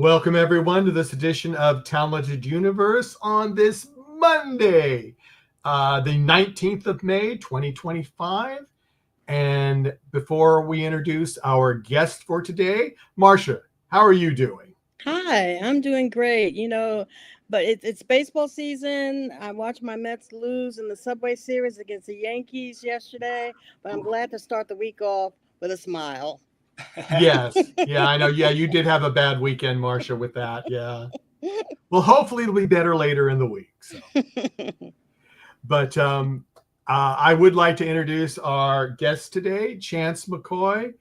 Welcome, everyone, to this edition of Talented Universe on this Monday, the 19th of May, 2025. And before we introduce our guest for today, Marcia, how are you doing? Hi, I'm doing great. But it's baseball season. I watched my Mets lose in the Subway Series against the Yankees yesterday, but I'm glad to start the week off with a smile. Yes. Yeah, I know. Yeah, you did have a bad weekend, Marcia, with that. Yeah. Well, hopefully it'll be better later in the week. But I would like to introduce our guest today, Chance McCoy.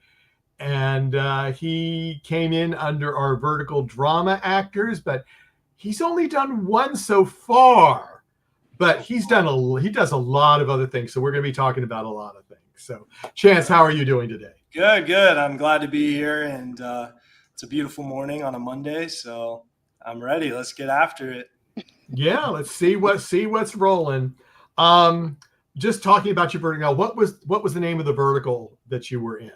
And he came in under our vertical drama actors, but he's only done one so far. But he does a lot of other things. So we're going to be talking about a lot of things. So Chance, how are you doing today? Good. I'm glad to be here, and it's a beautiful morning on a Monday, so I'm ready. Let's get after it. Yeah, let's see what's rolling. Just talking about your vertical. What was the name of the vertical that you were in?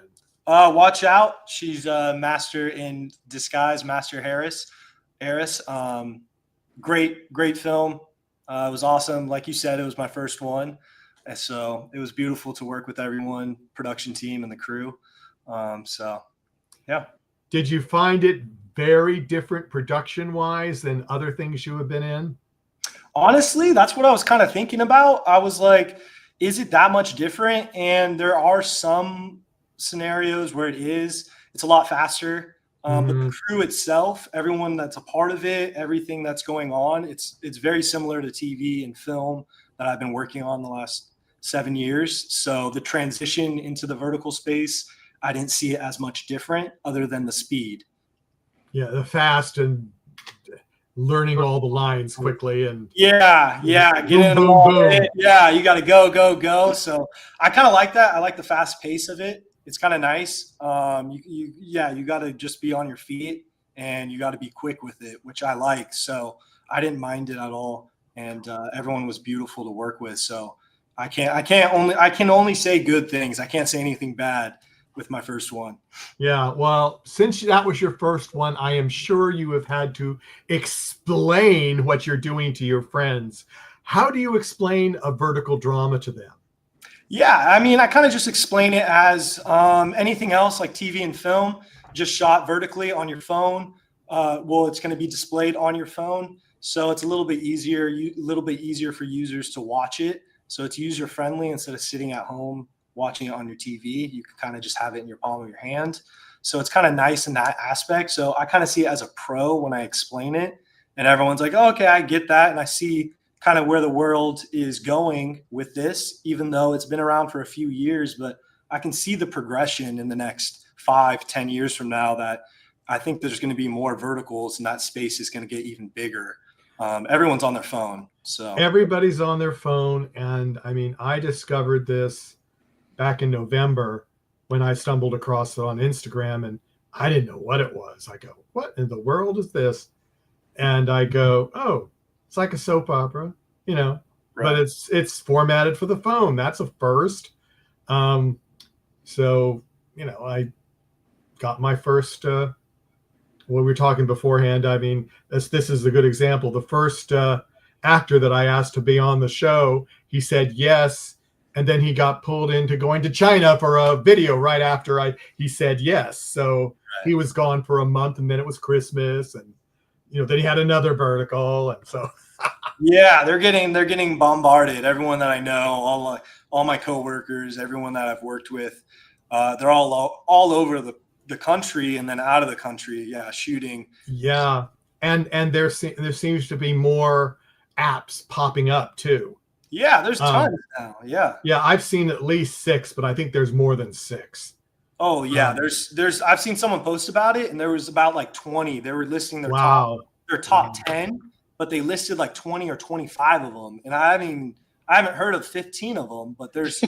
Watch out. She's a master in disguise, Master Heiress. Great film. It was awesome. Like you said, it was my first one. And so it was beautiful to work with everyone, production team and the crew. Yeah. Did you find it very different production-wise than other things you have been in? Honestly, that's what I was kind of thinking about. I was like, is it that much different? And there are some scenarios where it's a lot faster. But the crew itself, everyone that's a part of it, everything that's going on, it's very similar to TV and film that I've been working on the last 7 years. So the transition into the vertical space, I didn't see it as much different other than the speed. Yeah, the fast and learning all the lines quickly and get in them all. Yeah, you got to go. So I kind of like that. I like the fast pace of it. It's kind of nice. You got to just be on your feet and you got to be quick with it, which I like. So I didn't mind it at all, and everyone was beautiful to work with. So I can only say good things. I can't say anything bad with my first one. Yeah, well, since that was your first one, I am sure you have had to explain what you're doing to your friends. How do you explain a vertical drama to them? Yeah, I mean, I kind of just explain it as anything else like TV and film, just shot vertically on your phone. It's going to be displayed on your phone, so it's a little bit easier for users to watch it. So it's user friendly instead of sitting at home watching it on your TV. You can kind of just have it in your palm of your hand. So it's kind of nice in that aspect. So I kind of see it as a pro when I explain it, and everyone's like, oh, okay, I get that. And I see kind of where the world is going with this, even though it's been around for a few years, but I can see the progression in the next 5-10 years from now that I think there's going to be more verticals and that space is going to get even bigger. Everyone's on their phone. So everybody's on their phone. And I mean, I discovered this back in November when I stumbled across it on Instagram, and I didn't know what it was. I go, what in the world is this? And I go, oh, it's like a soap opera, right. But it's formatted for the phone. That's a first. So, I got my first, we were talking beforehand. I mean, this is a good example. The first actor that I asked to be on the show, he said yes. And then he got pulled into going to China for a video right after he said yes. So he was gone for a month, and then it was Christmas, and then he had another vertical, and so. Yeah, they're getting bombarded. Everyone that I know, all my coworkers, everyone that I've worked with, they're all over the country and then out of the country. Yeah, shooting. Yeah, and there seems to be more apps popping up too. Yeah, there's tons now. Yeah, I've seen at least 6, but I think there's more than 6. Oh yeah, there's I've seen someone post about it, and there was about like 20. They were listing their top 10, but they listed like 20 or 25 of them, and I haven't heard of 15 of them, but there's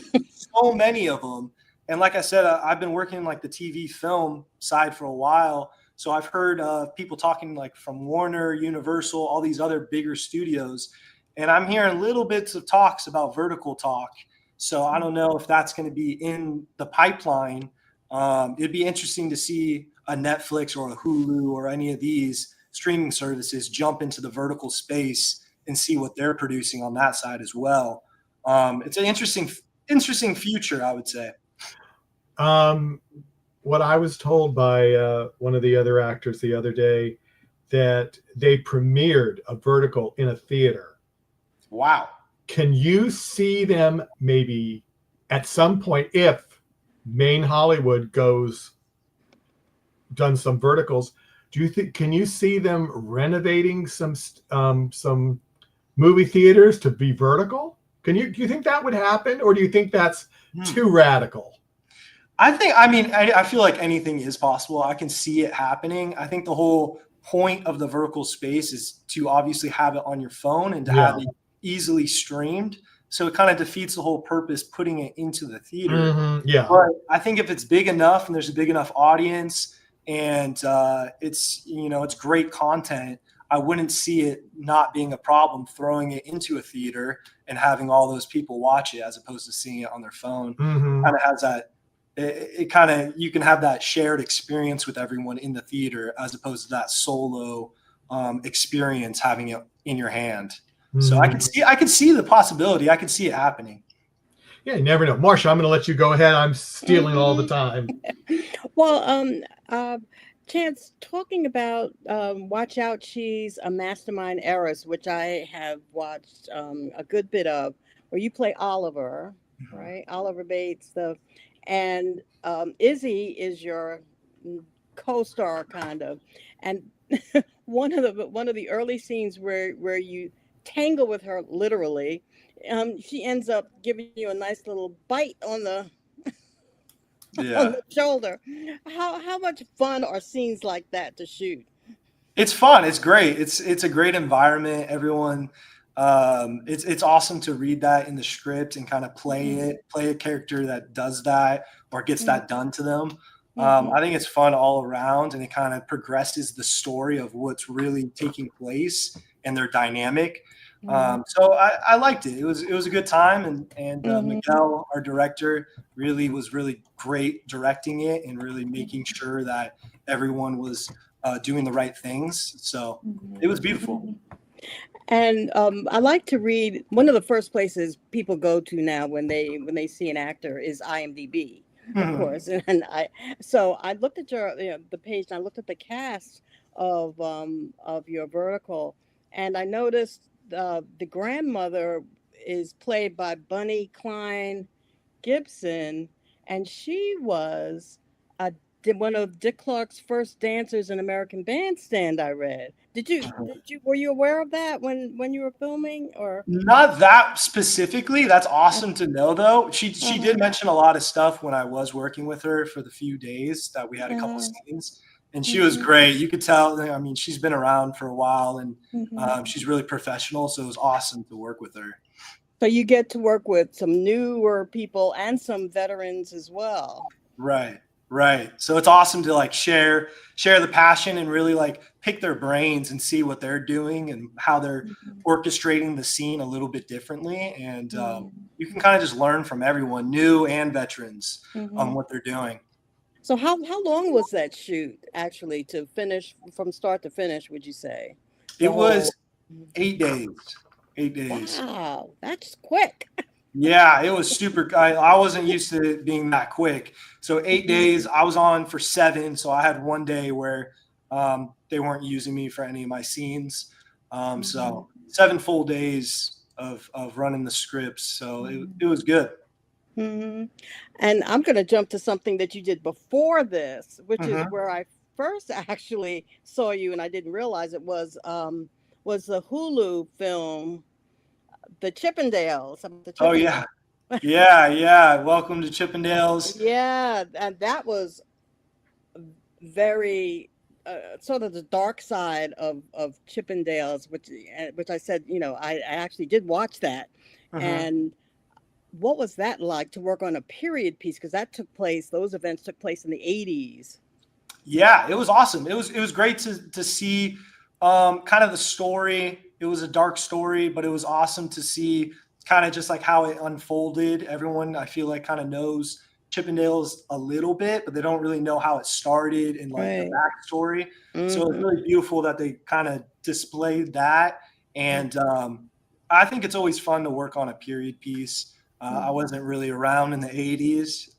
so many of them. And like I said, I've been working like the TV film side for a while, so I've heard people talking like from Warner, Universal, all these other bigger studios. And I'm hearing little bits of talks about vertical talk. So I don't know if that's going to be in the pipeline. It'd be interesting to see a Netflix or a Hulu or any of these streaming services jump into the vertical space and see what they're producing on that side as well. It's an interesting future, I would say. What I was told by one of the other actors the other day, that they premiered a vertical in a theater. Wow. Can you see them maybe at some point, if Maine Hollywood done some verticals, can you see them renovating some movie theaters to be vertical? Do you think that would happen, or do you think that's too radical? I feel like anything is possible. I can see it happening. I think the whole point of the vertical space is to obviously have it on your phone and to have it easily streamed. So it kind of defeats the whole purpose putting it into the theater. Mm-hmm. Yeah. But I think if it's big enough and there's a big enough audience and it's great content, I wouldn't see it not being a problem throwing it into a theater and having all those people watch it as opposed to seeing it on their phone. Mm-hmm. Kind of has that. You can have that shared experience with everyone in the theater as opposed to that solo experience having it in your hand. Mm-hmm. So I can see the possibility. I can see it happening. Yeah, you never know. Marsha, I'm going to let you go ahead. I'm stealing all the time. Well, Chance, talking about Watch Out, she's a Mastermind Heiress, which I have watched a good bit of, where you play Oliver, right? Oliver Bates, and Izzy is your co-star, kind of. And one of the early scenes where you tangle with her, literally, she ends up giving you a nice little bite on the on the shoulder. How much fun are scenes like that to shoot? It's fun. It's great. It's a great environment. Everyone. It's awesome to read that in the script and kind of play a character that does that or gets that done to them. I think it's fun all around, and it kind of progresses the story of what's really taking place and their dynamic. So I liked it. It was a good time, and Miguel, our director, was really great directing it and really making sure that everyone was doing the right things. So it was beautiful. And I like to read. One of the first places people go to now when they see an actor is IMDb, of course. And I looked at the page, and I looked at the cast of your vertical, and I noticed the grandmother is played by Bunny Klein Gibson, and she was one of Dick Clark's first dancers in American Bandstand. I read. Were you aware of that when you were filming, or not that specifically? That's awesome to know, though. She did mention a lot of stuff when I was working with her for the few days that we had a couple scenes, and she was great. You could tell. I mean, she's been around for a while, and she's really professional. So it was awesome to work with her. So you get to work with some newer people and some veterans as well. Right. So it's awesome to share the passion and really pick their brains and see what they're doing and how they're orchestrating the scene a little bit differently. And you can kind of just learn from everyone, new and veterans, on what they're doing. So how long was that shoot actually to finish, from start to finish, would you say? It was 8 days. 8 days. Wow, that's quick. Yeah, it was super. I wasn't used to it being that quick. So 8 days, I was on for 7. So I had one day where they weren't using me for any of my scenes. So 7 full days of running the scripts. So it was good. And I'm going to jump to something that you did before this, which is where I first actually saw you, and I didn't realize it was the Hulu film, The Chippendales. Oh, yeah. Yeah. Welcome to Chippendales. Yeah. And that was very sort of the dark side of Chippendales, which I said, I actually did watch that. And what was that like to work on a period piece? Because those events took place in the 80s. Yeah, it was awesome. It was great to see kind of the story. It was a dark story, but it was awesome to see kind of just how it unfolded. Everyone, I feel kind of knows Chippendales a little bit, but they don't really know how it started and like the backstory. So it's really beautiful that they kind of displayed that. And I think it's always fun to work on a period piece. I wasn't really around in the 80s,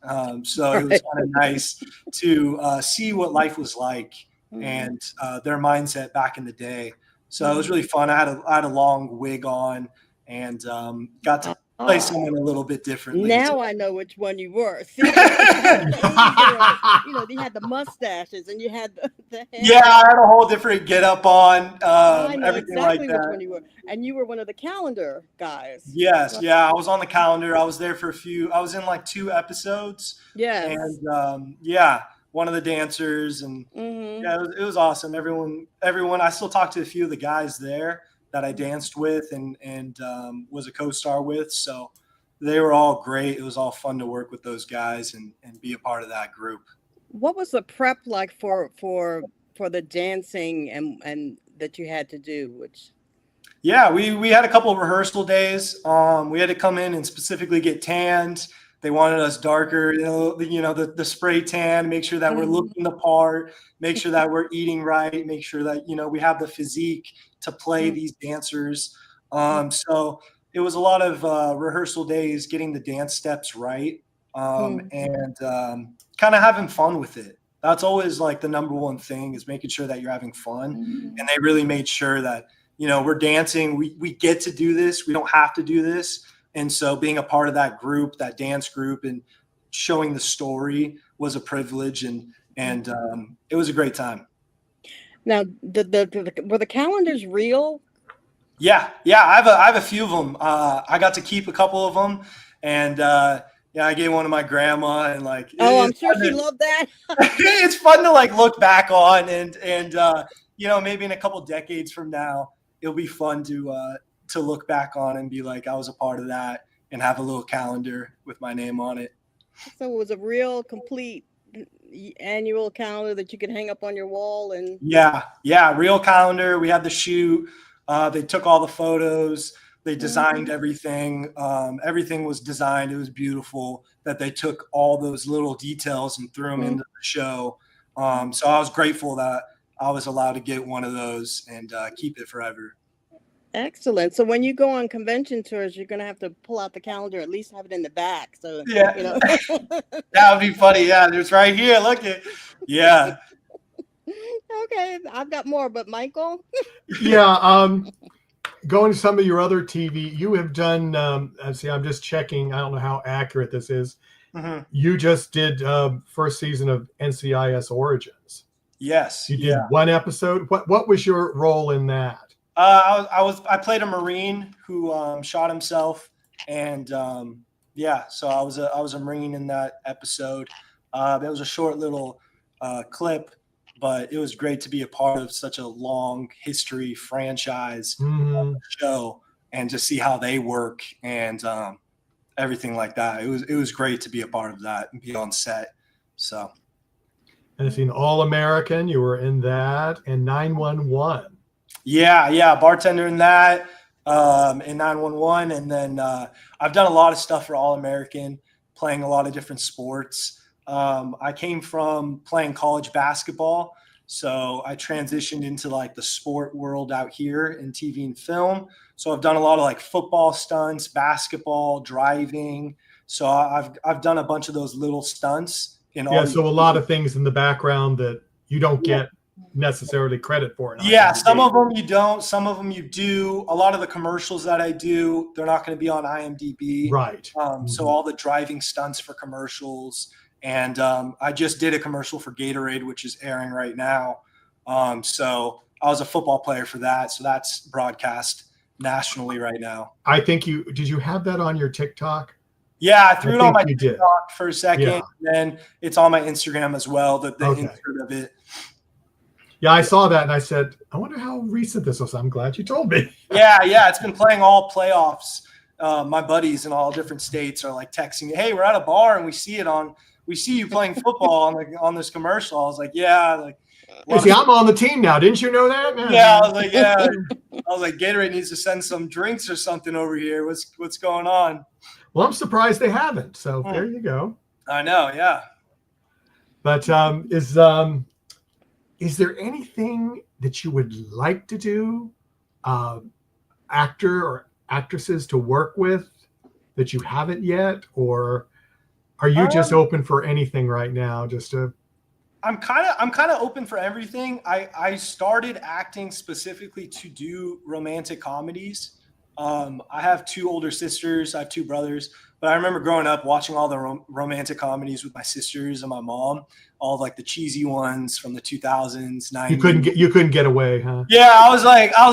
so it was kind of nice to see what life was like and their mindset back in the day. So it was really fun. I had a long wig on and got to play someone a little bit differently. Now I know which one you were. See, you know, you had the mustaches and you had the hair. Yeah, I had a whole different get up on. I know everything exactly like that. which one you were. And you were one of the calendar guys. Yes, yeah, I was on the calendar. I was there for I was in like 2 episodes. Yes. And one of the dancers, and yeah, it was awesome. Everyone, I still talk to a few of the guys there that I danced with and was a co-star with. So they were all great. It was all fun to work with those guys and be a part of that group. What was the prep like for the dancing and that you had to do? Which yeah, we had a couple of rehearsal days. We had to come in and specifically get tanned. They wanted us darker, the spray tan, make sure that we're looking the part, make sure that we're eating right, make sure that, we have the physique to play these dancers. So it was a lot of rehearsal days, getting the dance steps right, and kind of having fun with it. That's always like the number one thing, is making sure that you're having fun. And they really made sure that, we're dancing. We get to do this. We don't have to do this. And so being a part of that group, that dance group, and showing the story was a privilege, and it was a great time. Now, were the calendars real? Yeah, I have a few of them. I got to keep a couple of them, and I gave one to my grandma, and like, I'm sure she loved that. It's fun to like look back on, and maybe in a couple decades from now, it'll be fun to look back on and be like, I was a part of that, and have a little calendar with my name on it. So it was a real complete annual calendar that you could hang up on your wall. And yeah, real calendar. We had the shoot. They took all the photos. They designed everything. Everything was designed. It was beautiful that they took all those little details and threw them into the show. So I was grateful that I was allowed to get one of those and keep it forever. Excellent. So when you go on convention tours, you're going to have to pull out the calendar, at least have it in the back. So, yeah, that would be funny. Yeah, it's right here. Look at, yeah. Okay, I've got more, but Michael? Yeah, going to some of your other TV, you have done, I'm just checking, I don't know how accurate this is. You just did first season of NCIS Origins. Yes. You did one episode. What was your role in that? I played a Marine who shot himself, and so I was a Marine in that episode. It was a short little clip, but it was great to be a part of such a long history franchise show and to see how they work and everything like that. It was great to be a part of that and be on set. So, and I've seen All American. You were in that, and 911. Yeah, bartender in that, in 911, and then I've done a lot of stuff for All American, playing a lot of different sports. I came from playing college basketball, so I transitioned into like the sport world out here in TV and film. So I've done a lot of like football stunts, basketball, driving. So I've done a bunch of those little stunts. So a lot of things in the background that you don't get necessarily credit for. Yeah, some of them you don't, some of them you do. A lot of the commercials that I do, they're not going to be on IMDb. Right. So all the driving stunts for commercials. And I just did a commercial for Gatorade, which is airing right now. So I was a football player for that. So that's broadcast nationally right now. I think did you have that on your TikTok? Yeah, I threw it on my TikTok for a second. Yeah. And then it's on my Instagram as well, the insert of it. Yeah, I saw that and I said, I wonder how recent this was. I'm glad you told me. Yeah, it's been playing all playoffs. My buddies in all different states are like texting me, hey, we're at a bar and we see you playing football on this commercial. I was like, yeah. Like, see, I'm on the team now. Didn't you know that? Yeah, I was like, yeah. I was like, Gatorade needs to send some drinks or something over here. What's going on? Well, I'm surprised they haven't. So there you go. I know. Yeah. But is there anything that you would like to do, actor or actresses to work with that you haven't yet, or are you just open for anything right now? Just to I'm kind of open for everything. I started acting specifically to do romantic comedies. I have 2 older sisters. I have 2 brothers. But I remember growing up watching all the romantic comedies with my sisters and my mom, all of like the cheesy ones from the 2000s, 90s. you couldn't get away, huh? Yeah, I was like, Yeah.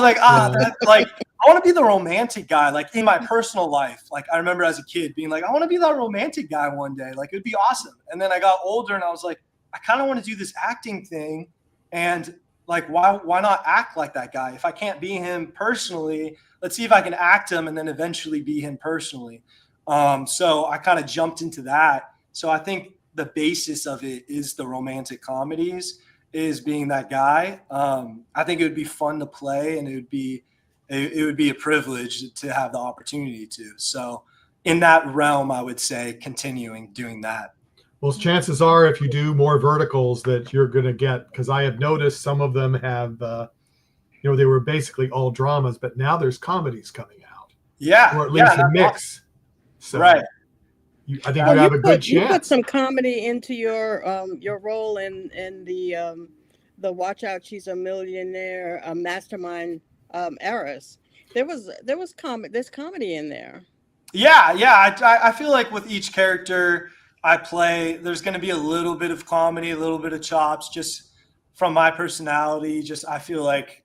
like I want to be the romantic guy, like in my personal life. Like I remember as a kid being like, I want to be that romantic guy one day. Like it'd be awesome. And then I got older and I was like, I kind of want to do this acting thing, and like why not act like that guy? If I can't be him personally, let's see if I can act him and then eventually be him personally. So I kind of jumped into that. So I think the basis of it is the romantic comedies, is being that guy. I think it would be fun to play, and it would be a privilege to have the opportunity to. So in that realm, I would say continuing doing that. Well, chances are if you do more verticals that you're going to get, because I have noticed some of them have, they were basically all dramas, but now there's comedies coming out. Yeah. Or at least a mix. So right. I think you have a good chance. You put some comedy into your role in the Watch Out, She's a Millionaire, Mastermind Heiress. There's comedy in there. Yeah. I feel like with each character I play, there's going to be a little bit of comedy, a little bit of chops, just from my personality. Just I feel like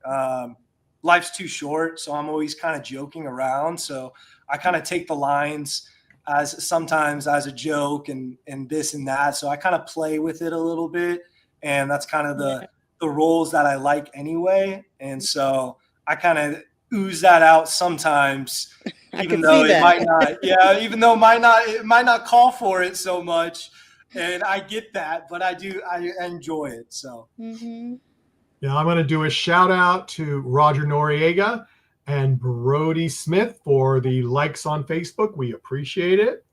life's too short, so I'm always kind of joking around. So I kind of take the lines as sometimes as a joke and this and that. So I kind of play with it a little bit, and that's kind of the roles that I like anyway. And so I kind of ooze that out sometimes. Even though it might not, it might not call for it so much, and I get that, but I enjoy it. So, Yeah, I'm going to do a shout out to Roger Noriega and Brody Smith for the likes on Facebook. We appreciate it.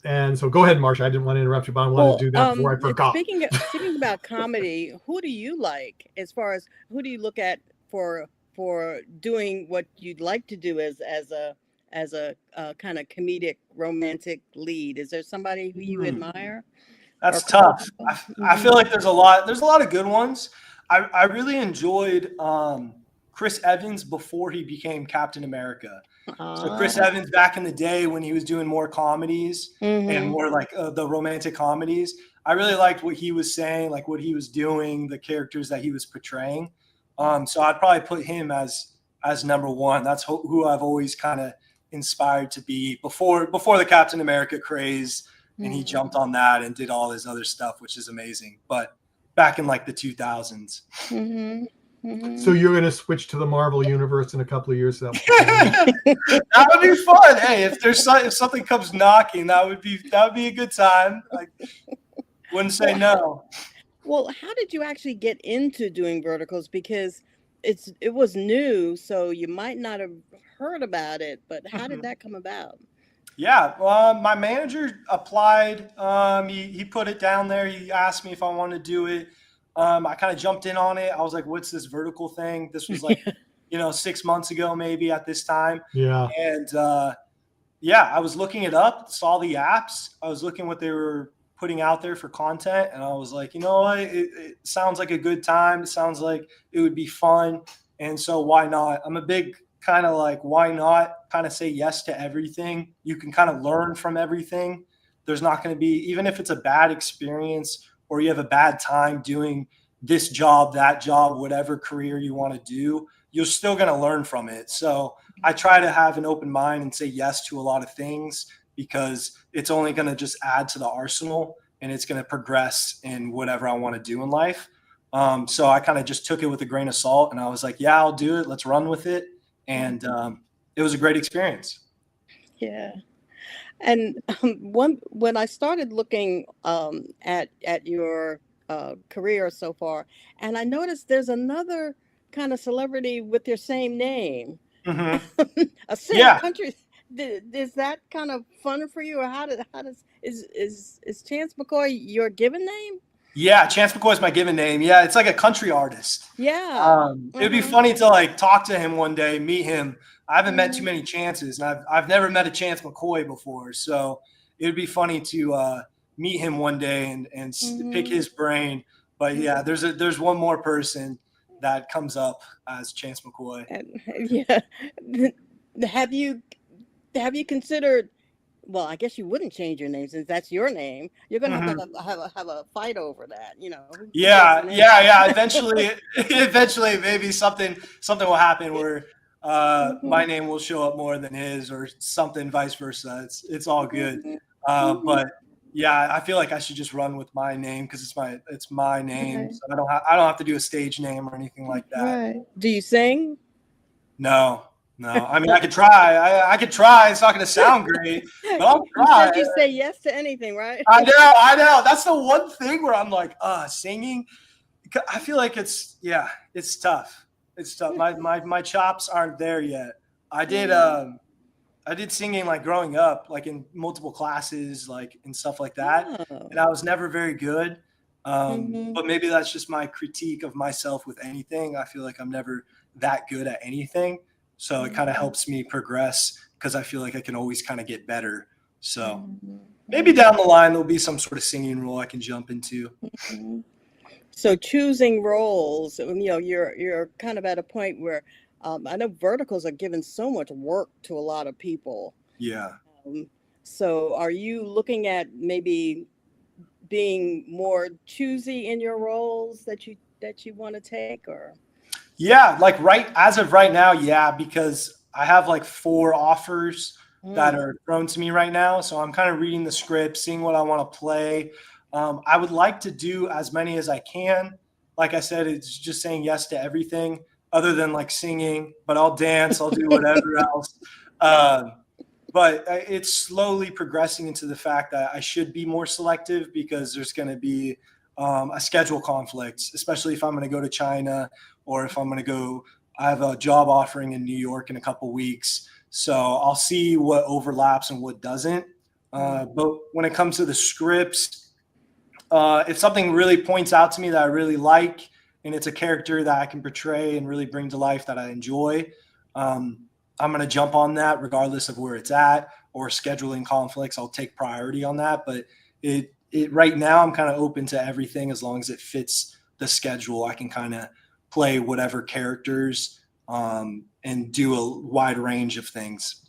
And so, go ahead, Marsha. I didn't want to interrupt you, but I wanted to do that before I forgot. Speaking about comedy, who do you like? As far as who do you look at for doing what you'd like to do as a kind of comedic romantic lead? Is there somebody who you admire? That's tough. I feel like there's a lot of good ones. I really enjoyed Chris Evans before he became Captain America. So Chris Evans back in the day when he was doing more comedies and more like the romantic comedies, I really liked what he was saying, like what he was doing, the characters that he was portraying. So I'd probably put him as number one. That's who I've always kind of inspired to be before the Captain America craze, and he jumped on that and did all his other stuff, which is amazing. But back in like the 2000s. So you're going to switch to the Marvel universe in a couple of years? That would be fun. Hey, if something comes knocking, that would be a good time. I wouldn't say no. Well, how did you actually get into doing verticals? Because it was new, so you might not have heard about it, but how did that come about? Yeah, my manager applied. He put it down there. He asked me if I wanted to do it. I kind of jumped in on it. I was like, what's this vertical thing? This was like, 6 months ago, maybe at this time. Yeah. And I was looking it up, saw the apps. I was looking what they were putting out there for content. And I was like, you know what? It sounds like a good time. It sounds like it would be fun. And so why not? I'm a big kind of like, why not kind of say yes to everything? You can kind of learn from everything. There's not going to be, even if it's a bad experience or you have a bad time doing this job, that job, whatever career you want to do, you're still going to learn from it. So I try to have an open mind and say yes to a lot of things, because it's only going to just add to the arsenal and it's going to progress in whatever I want to do in life. So I kind of just took it with a grain of salt, and I was like, yeah, I'll do it. Let's run with it. And it was a great experience. Yeah. And when I started looking at your career so far, and I noticed there's another kind of celebrity with your same name. Mm-hmm. A country Is that kind of fun for you, or how does is Chance McCoy your given name? Yeah, Chance McCoy is my given name. Yeah, it's like a country artist. Yeah. It'd be funny to like talk to him one day, meet him. I haven't met too many Chances, and I've never met a Chance McCoy before, so it would be funny to meet him one day and pick his brain. But yeah, there's one more person that comes up as Chance McCoy. Yeah. Have you considered? Well, I guess you wouldn't change your name since that's your name. You're gonna have a fight over that, you know. Yeah. Eventually, maybe something will happen where my name will show up more than his, or something vice versa. It's all good. But yeah, I feel like I should just run with my name because it's my name. Okay. So I don't have to do a stage name or anything like that. Right. Do you sing? No. I mean, I could try. I could try. It's not going to sound great, but I'll try. You said you say yes to anything, right? I know. That's the one thing where I'm like, singing. I feel like it's tough. It's tough. My chops aren't there yet. I did singing like growing up, like in multiple classes, like and stuff like that, and I was never very good. But maybe that's just my critique of myself with anything. I feel like I'm never that good at anything. So it kind of helps me progress because I feel like I can always kind of get better. So maybe down the line, there'll be some sort of singing role I can jump into. So choosing roles, you know, you're kind of at a point where I know verticals are giving so much work to a lot of people. Yeah. So are you looking at maybe being more choosy in your roles that you want to take, or? Yeah, like as of right now, yeah, because I have like 4 offers that are thrown to me right now. So I'm kind of reading the script, seeing what I want to play. I would like to do as many as I can. Like I said, it's just saying yes to everything other than like singing, but I'll dance, I'll do whatever else. But it's slowly progressing into the fact that I should be more selective because there's going to be a schedule conflict, especially if I'm going to go to China or if I'm going to go. I have a job offering in New York in a couple weeks. So I'll see what overlaps and what doesn't. But when it comes to the scripts, if something really points out to me that I really like, and it's a character that I can portray and really bring to life that I enjoy, I'm going to jump on that regardless of where it's at, or scheduling conflicts. I'll take priority on that. But it right now, I'm kind of open to everything as long as it fits the schedule. I can kind of play whatever characters and do a wide range of things.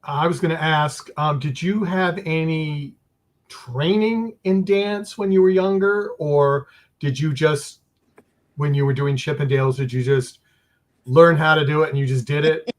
I was going to ask, did you have any training in dance when you were younger, or did you just, when you were doing Chippendales, did you just learn how to do it and you just did it?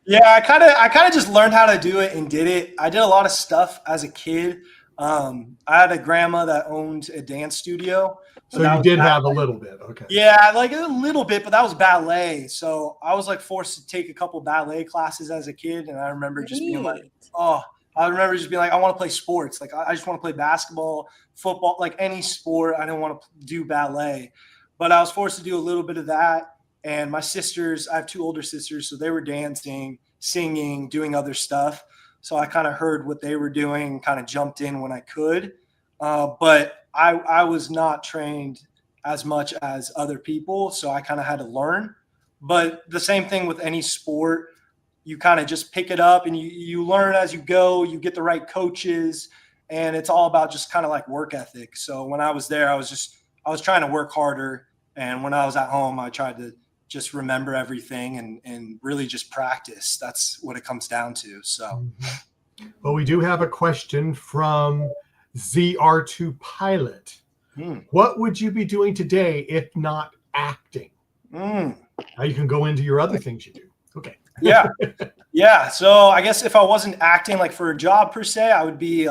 Yeah, I kind of just learned how to do it and did it. I did a lot of stuff as a kid. I had a grandma that owned a dance studio. So you did have a little bit. Okay. Yeah, like a little bit, but that was ballet. So I was like forced to take a couple ballet classes as a kid. And I remember just being like, I want to play sports. Like I just want to play basketball, football, like any sport. I didn't want to do ballet, but I was forced to do a little bit of that. And my sisters, I have 2 older sisters, so they were dancing, singing, doing other stuff. So I kind of heard what they were doing and kind of jumped in when I could. But I was not trained as much as other people, so I kind of had to learn. But the same thing with any sport, you kind of just pick it up and you learn as you go. You get the right coaches, and it's all about just kind of like work ethic. So when I was there, I was trying to work harder. And when I was at home, I tried to just remember everything and really just practice. That's what it comes down to. So, Well, we do have a question from ZR2 Pilot. What would you be doing today if not acting? Now you can go into your other things you do. Okay. Yeah. So I guess if I wasn't acting like for a job per se, I would be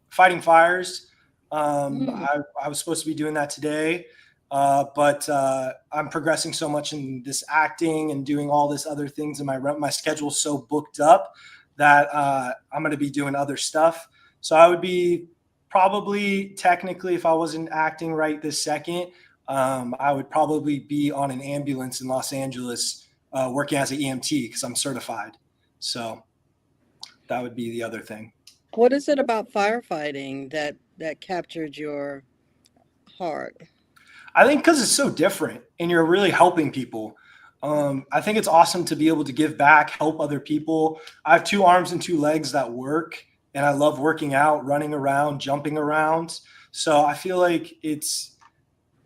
fighting fires. I was supposed to be doing that today. But I'm progressing so much in this acting and doing all this other things, and my schedule's so booked up that I'm going to be doing other stuff. So I would be probably, technically, if I wasn't acting right this second, I would probably be on an ambulance in Los Angeles working as an EMT because I'm certified. So that would be the other thing. What is it about firefighting that captured your heart? I think because it's so different and you're really helping people. I think it's awesome to be able to give back, help other people. I have 2 arms and 2 legs that work, and I love working out, running around, jumping around. So I feel like it's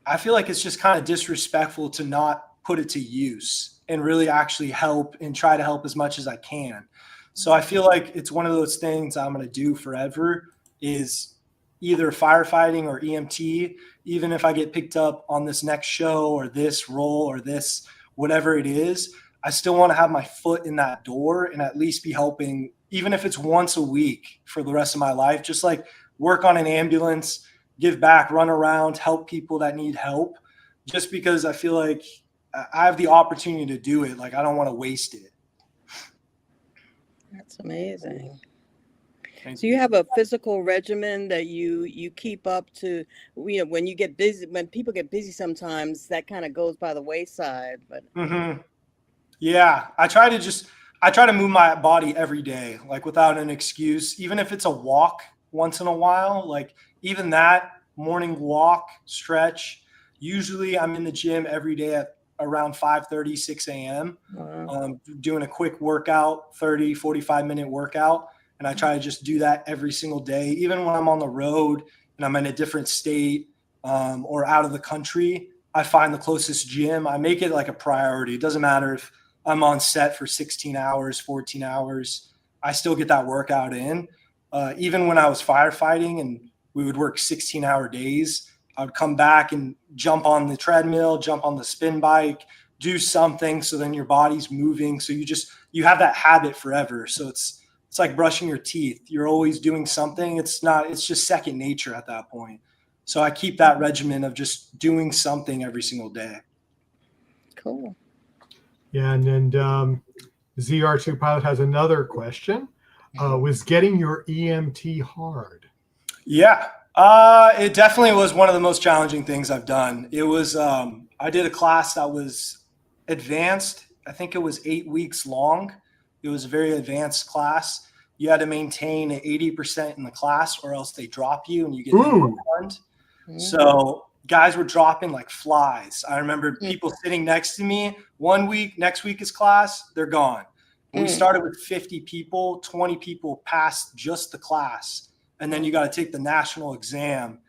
just kind of disrespectful to not put it to use and really actually help and try to help as much as I can. So I feel like it's one of those things I'm going to do forever is either firefighting or EMT, even if I get picked up on this next show or this role or this, whatever it is, I still want to have my foot in that door and at least be helping, even if it's once a week for the rest of my life, just like work on an ambulance, give back, run around, help people that need help, just because I feel like I have the opportunity to do it. Like, I don't want to waste it. That's amazing. So you have a physical regimen that you keep up to, when you get busy, when people get busy, sometimes that kind of goes by the wayside. But yeah, I try to move my body every day, like without an excuse, even if it's a walk once in a while, like even that morning walk, stretch. Usually I'm in the gym every day at around 5:30, 6 a.m. Doing a quick workout, 30, 45-minute workout. And I try to just do that every single day, even when I'm on the road and I'm in a different state or out of the country. I find the closest gym. I make it like a priority. It doesn't matter if I'm on set for 16 hours, 14 hours. I still get that workout in. Even when I was firefighting and we would work 16-hour days, I would come back and jump on the treadmill, jump on the spin bike, do something. So then your body's moving. So you have that habit forever. So it's like brushing your teeth. You're always doing something. It's just second nature at that point. So I keep that regimen of just doing something every single day. Cool. Yeah. And then ZR2 Pilot has another question. Was getting your EMT hard? Yeah. It definitely was one of the most challenging things I've done. It was, I did a class that was advanced. I think it was 8 weeks long. It was a very advanced class. You had to maintain 80% in the class or else they drop you and you get fund. So guys were dropping like flies. I remember people sitting next to me 1 week, next week is class, they're gone. We started with 50 people, 20 people passed just the class. And then you got to take the national exam.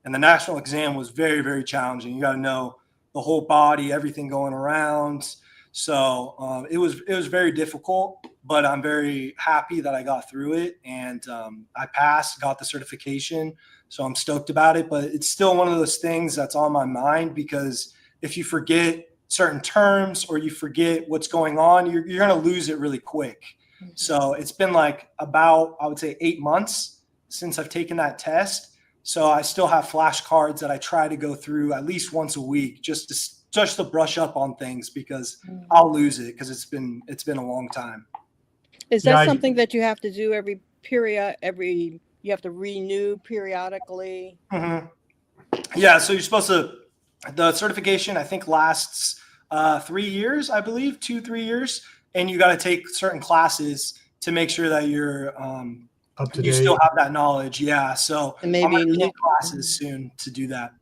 And the national exam was very, very challenging. You got to know the whole body, everything going around. So it was very difficult, but I'm very happy that I got through it and I passed, got the certification. So I'm stoked about it, but it's still one of those things that's on my mind because if you forget certain terms or you forget what's going on, you're going to lose it really quick. So it's been like about, I would say 8 months since I've taken that test. So I still have flashcards that I try to go through at least once a week just to brush up on things because I'll lose it because it's been a long time. Is that something that you have to do every period, you have to renew periodically? Yeah. So you're supposed to, the certification I think lasts 3 years, I believe, 2-3 years. And you got to take certain classes to make sure that you're up to date. You still have that knowledge. Yeah. So and maybe I'm gonna take classes soon to do that.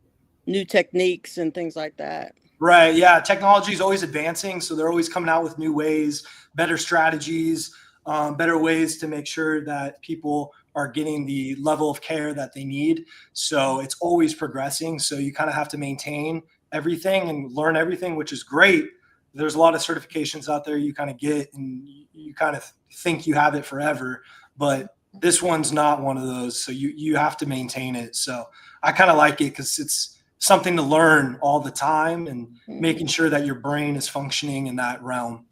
New techniques and things like that. Right. Yeah. Technology is always advancing. So they're always coming out with new ways, better strategies, better ways to make sure that people are getting the level of care that they need. So it's always progressing. So you kind of have to maintain everything and learn everything, which is great. There's a lot of certifications out there you kind of get and you kind of think you have it forever, but this one's not one of those. So you have to maintain it. So I kind of like it because it's something to learn all the time and making sure that your brain is functioning in that realm.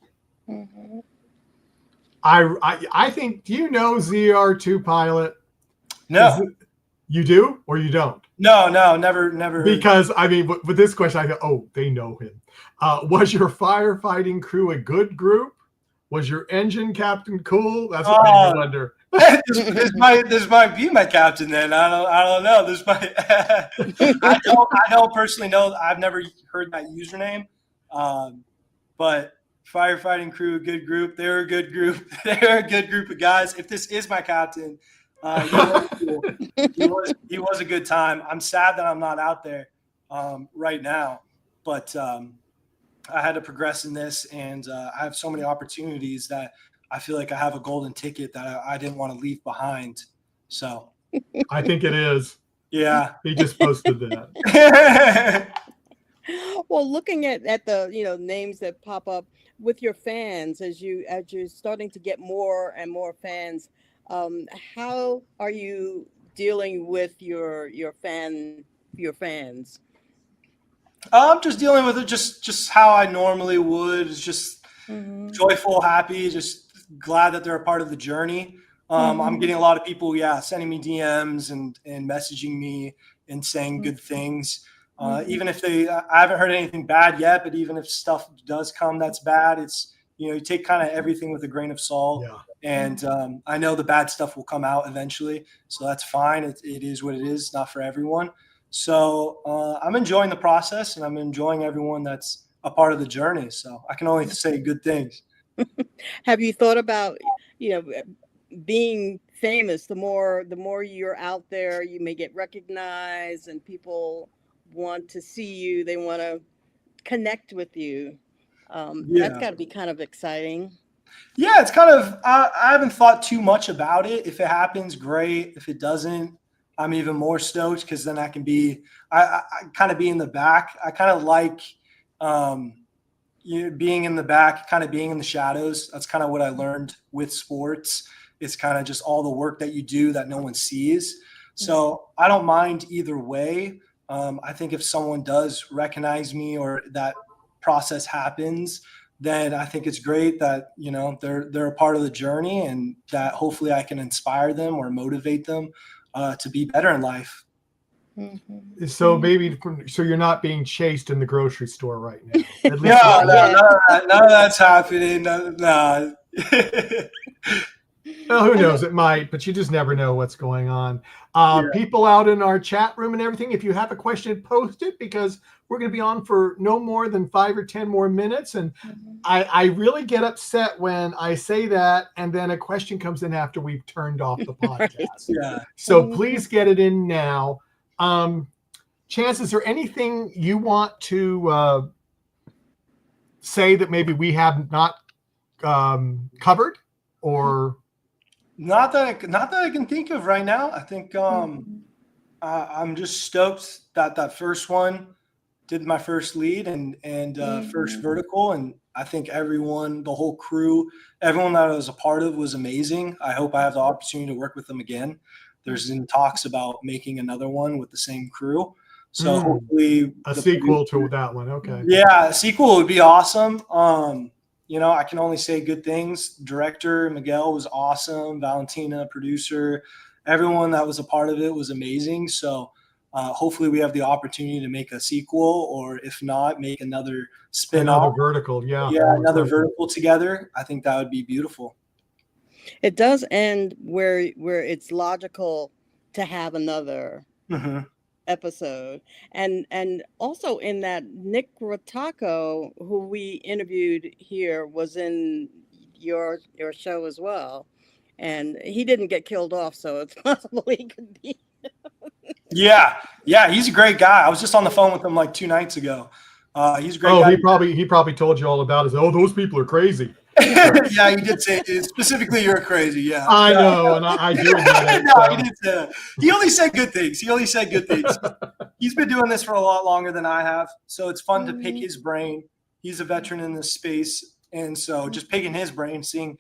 I think, do you know ZR2 Pilot? No. You do or you don't? No, never. Because I mean, with this question, I go, oh, they know him. Was your firefighting crew a good group? Was your engine captain cool? That's what I wonder. this might be my captain then. I don't know. This might. I don't personally know. I've never heard that username, but firefighting crew, good group. They're a good group. They're a good group of guys. If this is my captain, he was cool. He was a good time. I'm sad that I'm not out there right now, but I had to progress in this, and I have so many opportunities that I feel like I have a golden ticket that I didn't want to leave behind. So I think it is. yeah. He just posted that. Well, looking at the names that pop up with your fans as you're starting to get more and more fans, how are you dealing with your fans? I'm just dealing with it just how I normally would. It's just joyful, happy, just glad that they're a part of the journey. I'm getting a lot of people, sending me DMs and messaging me and saying good things. Even if I haven't heard anything bad yet, but even if stuff does come that's bad, it's, you take kind of everything with a grain of salt. Yeah. And I know the bad stuff will come out eventually. So that's fine. It is what it is, not for everyone. So I'm enjoying the process, and I'm enjoying everyone that's a part of the journey. So I can only say good things. Have you thought about, being famous? The more you're out there, you may get recognized, and people want to see you. They want to connect with you. That's got to be kind of exciting. Yeah, it's kind of, I haven't thought too much about it. If it happens, great. If it doesn't, I'm even more stoked, because then I can be, I kind of be in the back. I kind of like being in the back, kind of being in the shadows. That's kind of what I learned with sports. It's kind of just all the work that you do that no one sees. So I don't mind either way. I think if someone does recognize me, or that process happens, then I think it's great that, they're a part of the journey, and that hopefully I can inspire them or motivate them to be better in life. So maybe, so you're not being chased in the grocery store right now. At least None of that's happening. No. Well, who knows? It might, but you just never know what's going on. People out in our chat room and everything, if you have a question, post it, because we're going to be on for no more than 5 or 10 more minutes. And I really get upset when I say that, and then a question comes in after we've turned off the podcast. Yeah. So please get it in now. Chance, is there anything you want to say that maybe we have not covered, or? Not that I can think of right now. I think I'm just stoked that that first one did my first lead and first vertical, and I think everyone, the whole crew, everyone that I was a part of was amazing. I hope I have the opportunity to work with them again. There's in talks about making another one with the same crew. So hopefully a sequel to that one. Okay. Yeah, a sequel would be awesome. I can only say good things. Director Miguel was awesome. Valentina, producer, everyone that was a part of it was amazing. So hopefully we have the opportunity to make a sequel, or if not, make another spin-off. Another vertical, yeah. Yeah, another vertical together. I think that would be beautiful. It does end where it's logical to have another episode. And also in that, Nick Rotaco, who we interviewed here, was in your show as well. And he didn't get killed off, so it's possible he could be. Yeah, he's a great guy. I was just on the phone with him like 2 nights ago. He's a great guy. He probably told you all about it. Oh, those people are crazy. Yeah, he did say specifically you're crazy. Yeah, I know, and I do admit it. No, he didn't say that. He only said good things. He's been doing this for a lot longer than I have, so it's fun to pick his brain. He's a veteran in this space, and so just picking his brain, seeing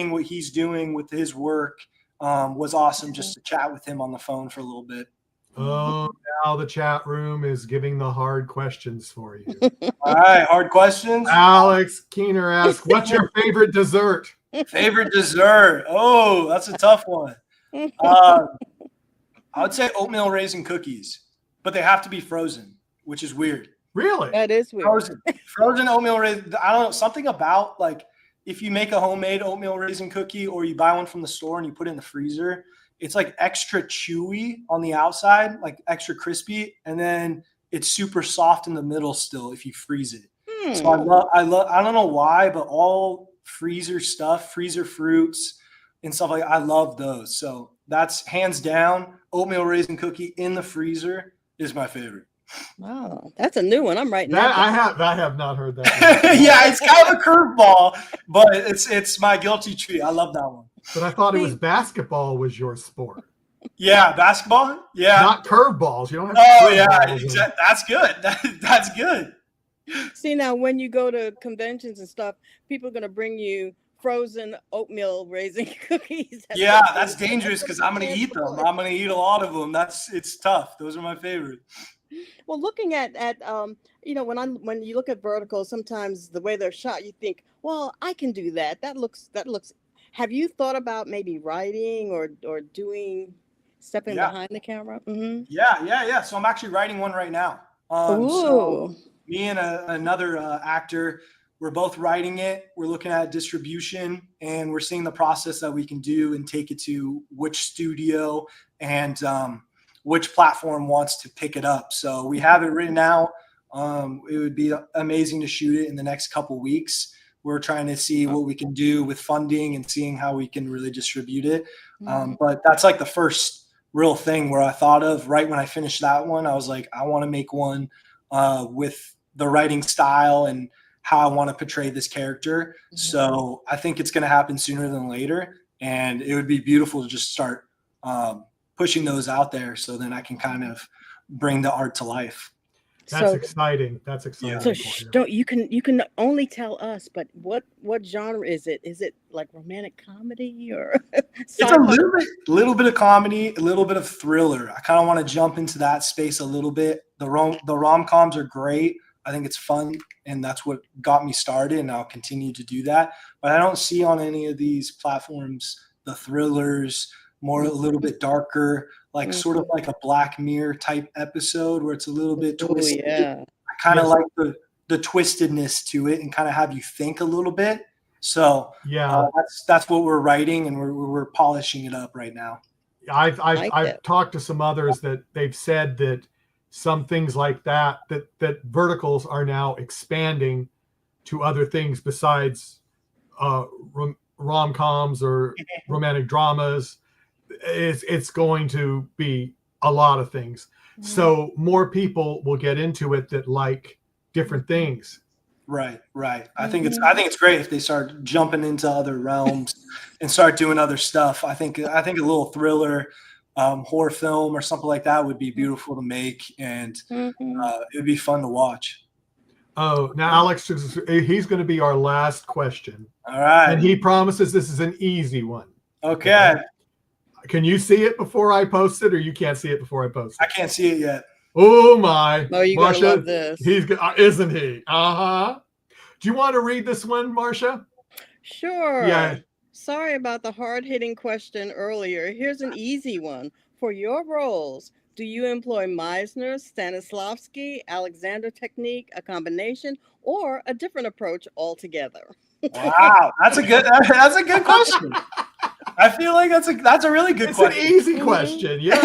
what he's doing with his work was awesome. Just to chat with him on the phone for a little bit. Oh, now the chat room is giving the hard questions for you. All right, hard questions. Alex Keener asks, what's your favorite dessert? Favorite dessert? Oh, that's a tough one. I would say oatmeal raisin cookies, but they have to be frozen, which is weird. Really? That is weird. Frozen oatmeal raisin. I don't know, something about, like, if you make a homemade oatmeal raisin cookie, or you buy one from the store and you put it in the freezer, it's like extra chewy on the outside, like extra crispy, and then it's super soft in the middle still if you freeze it. So I don't know why, but all freezer stuff, freezer fruits and stuff like that, I love those. So that's hands down, oatmeal raisin cookie in the freezer is my favorite. Wow, that's a new one. I'm writing That that. I have not heard that. Yeah, it's kind of a curveball, but it's my guilty treat. I love that one. But I thought it was basketball was your sport. Yeah, basketball. Yeah, not curveballs. You don't have. Oh yeah, exactly. That's good. That's good. See, now when you go to conventions and stuff, people are going to bring you frozen oatmeal raisin cookies. Yeah, that's dangerous because I'm going to eat them. I'm going to eat a lot of them. It's tough. Those are my favorite. Well, looking at you know, when you look at verticals, sometimes the way they're shot, you think, well, I can do that. That looks. Have you thought about maybe writing or stepping behind the camera? Mm-hmm. Yeah. So I'm actually writing one right now. So me and another actor, we're both writing it. We're looking at distribution, and we're seeing the process that we can do and take it to which studio and which platform wants to pick it up. So we have it written out. It would be amazing to shoot it in the next couple weeks. We're trying to see what we can do with funding and seeing how we can really distribute it. But that's like the first real thing where I thought of right when I finished that one. I was like, I want to make one with the writing style and how I want to portray this character. So I think it's going to happen sooner than later. And it would be beautiful to just start pushing those out there so then I can kind of bring the art to life. That's exciting. That's exciting. So you can only tell us, but what genre is it? Is it like romantic comedy or? It's a little bit of comedy, a little bit of thriller. I kind of want to jump into that space a little bit. The rom-coms are great. I think it's fun, and that's what got me started, and I'll continue to do that. But I don't see on any of these platforms the thrillers, more a little bit darker, like sort of like a Black Mirror type episode where it's a little bit twisted. I kind of like the twistedness to it and kind of have you think a little bit. So that's what we're writing, and we're polishing it up right now. I've talked to some others that they've said that some things like that verticals are now expanding to other things besides rom-coms or romantic dramas. It's going to be a lot of things. So more people will get into it that like different things. Right. I think it's great if they start jumping into other realms and start doing other stuff. I think a little thriller, horror film or something like that would be beautiful to make, and it would be fun to watch. Oh, now Alex, he's going to be our last question. All right. And he promises this is an easy one. Okay. Can you see it before I post it, or you can't see it before I post it? I can't see it yet. Oh my! Oh, you gotta love this. Isn't he? Do you want to read this one, Marcia? Sure. Yeah. Sorry about the hard-hitting question earlier. Here's an easy one. For your roles, do you employ Meisner, Stanislavski, Alexander technique, a combination, or a different approach altogether? Wow, that's a good question. I feel like that's a really good question. It's an easy question. Yeah.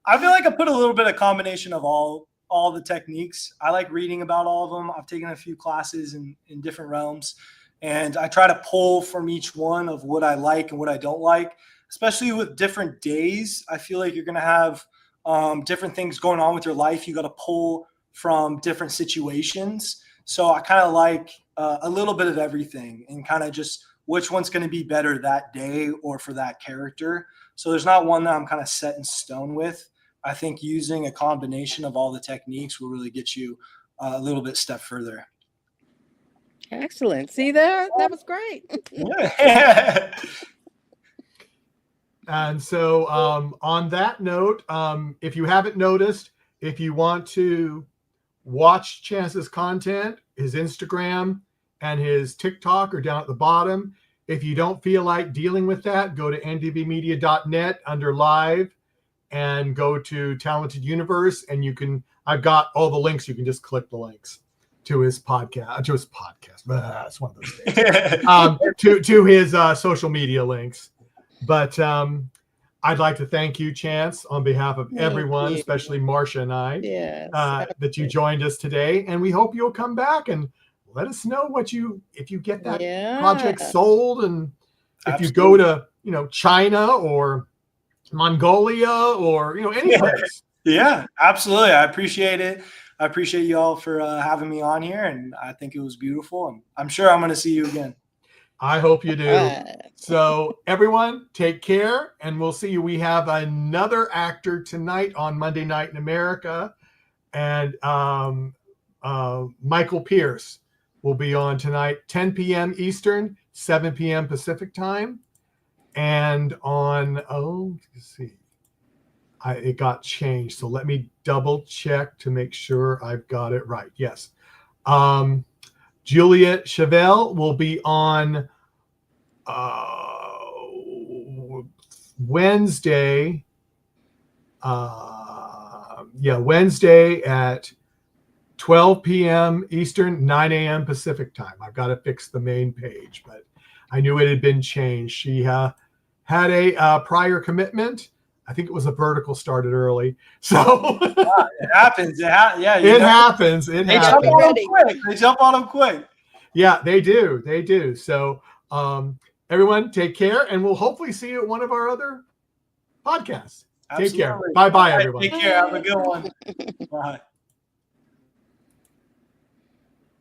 I feel like I put a little bit of combination of all the techniques. I like reading about all of them. I've taken a few classes in different realms, and I try to pull from each one of what I like and what I don't like, especially with different days. I feel like you're going to have different things going on with your life. You got to pull from different situations. So I kind of like a little bit of everything and kind of just which one's going to be better that day or for that character. So there's not one that I'm kind of set in stone with. I think using a combination of all the techniques will really get you a little bit step further. Excellent. See there? That was great. Yeah. And so on that note, if you haven't noticed, if you want to watch Chance's content, his Instagram and his TikTok are down at the bottom. If you don't feel like dealing with that, go to ndbmedia.net under live and go to Talented Universe, and I've got all the links. You can just click the links to his podcast. It's one of those things. To his social media links. But I'd like to thank you, Chance, on behalf of Thank everyone, you. especially Marcia and I, Yes. that you joined us today. And we hope you'll come back and let us know what if you get that project sold, and if you go to, China or Mongolia or, any place. Yeah, absolutely. I appreciate it. I appreciate you all for having me on here, and I think it was beautiful. And I'm sure I'm going to see you again. I hope you do. So everyone, take care, and we'll see you. We have another actor tonight on Monday Night in America, and Michael Pierce will be on tonight, 10 p.m. Eastern, 7 p.m. Pacific time. And on, let's see, it got changed. So let me double check to make sure I've got it right. Yes. Juliet Chevelle will be on Wednesday. Wednesday at 12 p.m. Eastern, 9 a.m. Pacific time. I've got to fix the main page, but I knew it had been changed. She had a prior commitment. I think it was a vertical started early. So it happens. It happens. It happens. They jump on them quick. Yeah, they do. They do. So everyone, take care, and we'll hopefully see you at one of our other podcasts. Take care. Bye-bye, everyone. Take care. Have a good one. Bye.